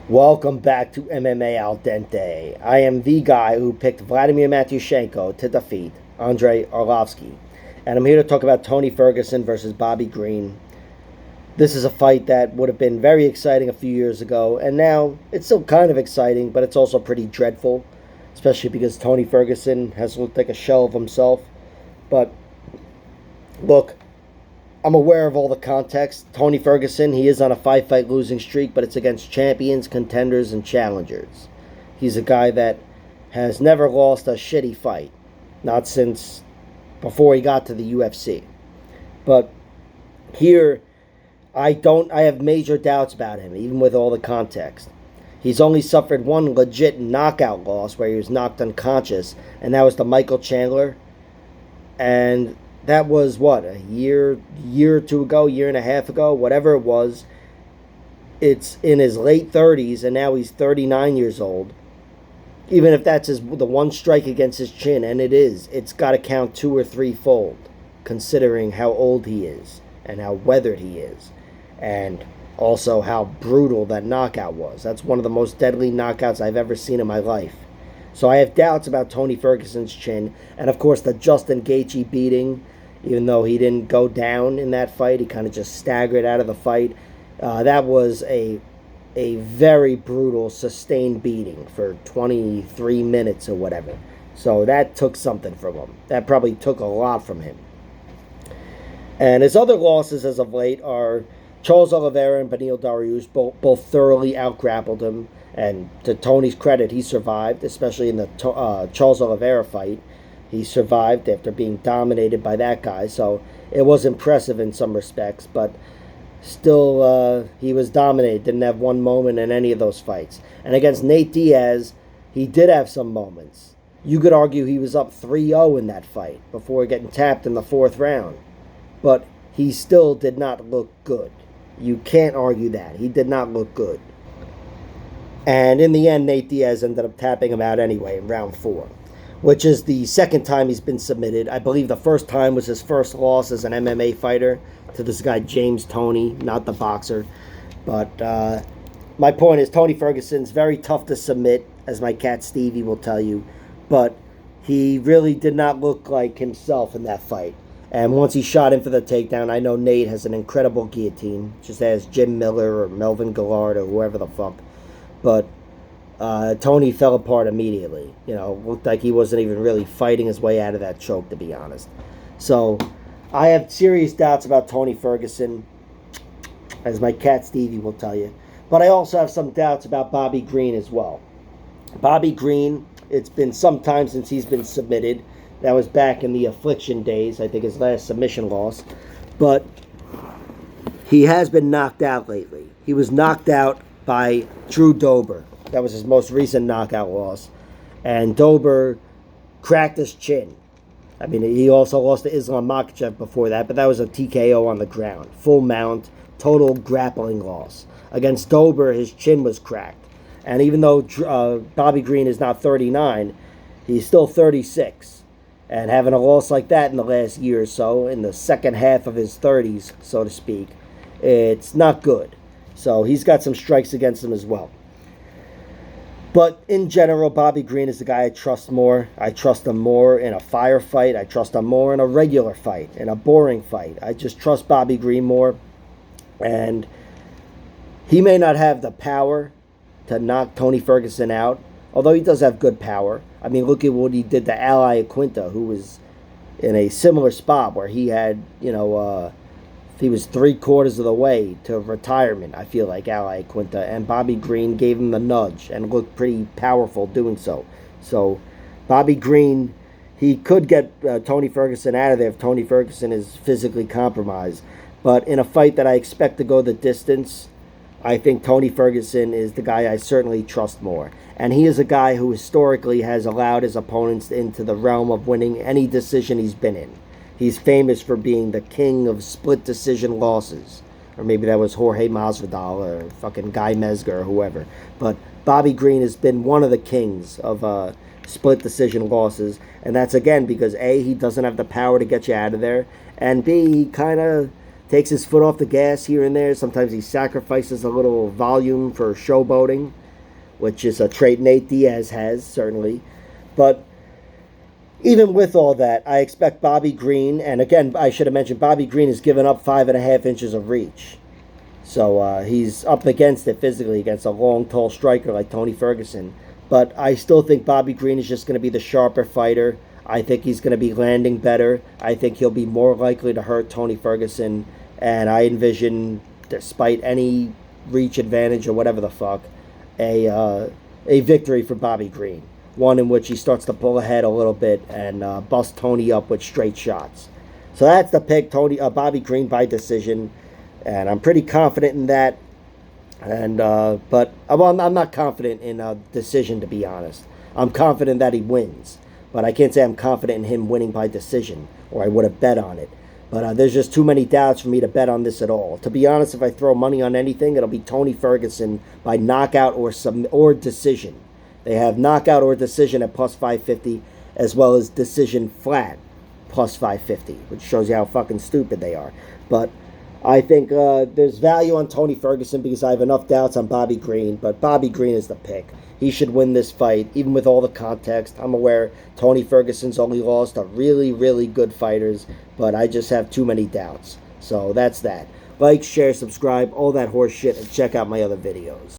Welcome back to MMA Al Dente. I am the guy who picked Vladimir Matyushenko to defeat Andrei Arlovsky. And I'm here to talk about Tony Ferguson versus Bobby Green. This is a fight that would have been very exciting a few years ago, and now it's still kind of exciting, but it's also pretty dreadful, especially because Tony Ferguson has looked like a shell of himself. But look, I'm aware of all the context. Tony Ferguson, he is on a five-fight losing streak, but it's against champions, contenders, and challengers. He's a guy that has never lost a shitty fight, not since before he got to the UFC. But here, I have major doubts about him, even with all the context. He's only suffered one legit knockout loss where he was knocked unconscious, and that was to Michael Chandler. And that was what, a year or two ago, year and a half ago, whatever it was. It's in his late 30s, and now he's 39 years old. Even if that's the one strike against his chin, and it's got to count two or threefold, considering how old he is and how weathered he is, and also how brutal that knockout was. That's one of the most deadly knockouts I've ever seen in my life. So I have doubts about Tony Ferguson's chin, and of course the Justin Gaethje beating. Even though he didn't go down in that fight, he kind of just staggered out of the fight. That was a very brutal, sustained beating for 23 minutes or whatever. So that took something from him. That probably took a lot from him. And his other losses as of late are Charles Oliveira and Beneil Dariush. Both thoroughly outgrappled him. And to Tony's credit, he survived, especially in the Charles Oliveira fight. He survived after being dominated by that guy, so it was impressive in some respects, but still he was dominated, didn't have one moment in any of those fights. And against Nate Diaz, he did have some moments. You could argue he was up 3-0 in that fight before getting tapped in the fourth round, but he still did not look good. You can't argue that. He did not look good. And in the end, Nate Diaz ended up tapping him out anyway in round 4. Which is the second time he's been submitted. I believe the first time was his first loss as an MMA fighter to this guy James Toney, not the boxer. But my point is, Tony Ferguson's very tough to submit, as my cat Stevie will tell you. But he really did not look like himself in that fight. And once he shot in for the takedown, I know Nate has an incredible guillotine, just as Jim Miller or Melvin Gillard or whoever the fuck. But Tony fell apart immediately. Looked like he wasn't even really fighting his way out of that choke, to be honest. So I have serious doubts about Tony Ferguson, as my cat Stevie will tell you. But I also have some doubts about Bobby Green as well. Bobby Green, it's been some time since he's been submitted. That was back in the Affliction days, I think his last submission loss. But he has been knocked out lately. He was knocked out by Drew Dober. That was his most recent knockout loss. And Dober cracked his chin. I mean, he also lost to Islam Makhachev before that, but that was a TKO on the ground. Full mount, total grappling loss. Against Dober, his chin was cracked. And even though Bobby Green is not 39, he's still 36. And having a loss like that in the last year or so, in the second half of his 30s, so to speak, it's not good. So he's got some strikes against him as well. But in general, Bobby Green is the guy I trust more. I trust him more in a firefight. I trust him more in a regular fight, in a boring fight. I just trust Bobby Green more. And he may not have the power to knock Tony Ferguson out, although he does have good power. I mean, look at what he did to Ali Aquinta, who was in a similar spot where he had, he was 3/4 of the way to retirement, I feel like, Ali Aquinta, and Bobby Green gave him the nudge and looked pretty powerful doing so. So Bobby Green, he could get Tony Ferguson out of there if Tony Ferguson is physically compromised. But in a fight that I expect to go the distance, I think Tony Ferguson is the guy I certainly trust more. And he is a guy who historically has allowed his opponents into the realm of winning any decision he's been in. He's famous for being the king of split decision losses. Or maybe that was Jorge Masvidal or fucking Guy Mezger or whoever. But Bobby Green has been one of the kings of split decision losses. And that's, again, because A, he doesn't have the power to get you out of there. And B, he kind of takes his foot off the gas here and there. Sometimes he sacrifices a little volume for showboating, which is a trait Nate Diaz has, certainly. But even with all that, I expect Bobby Green, and again, I should have mentioned Bobby Green has given up 5.5 inches of reach. So he's up against it physically against a long, tall striker like Tony Ferguson. But I still think Bobby Green is just going to be the sharper fighter. I think he's going to be landing better. I think he'll be more likely to hurt Tony Ferguson. And I envision, despite any reach advantage or whatever the fuck, a victory for Bobby Green. One in which he starts to pull ahead a little bit and bust Tony up with straight shots. So that's the pick, Bobby Green by decision. And I'm pretty confident in that. And but I'm not confident in a decision, to be honest. I'm confident that he wins, but I can't say I'm confident in him winning by decision, or I would have bet on it. But there's just too many doubts for me to bet on this at all. To be honest, if I throw money on anything, it'll be Tony Ferguson by knockout or decision. They have knockout or decision at plus 550, as well as decision flat plus 550, which shows you how fucking stupid they are. But I think there's value on Tony Ferguson because I have enough doubts on Bobby Green, but Bobby Green is the pick. He should win this fight, even with all the context. I'm aware Tony Ferguson's only lost to really, really good fighters, but I just have too many doubts. So that's that. Like, share, subscribe, all that horse shit, and check out my other videos.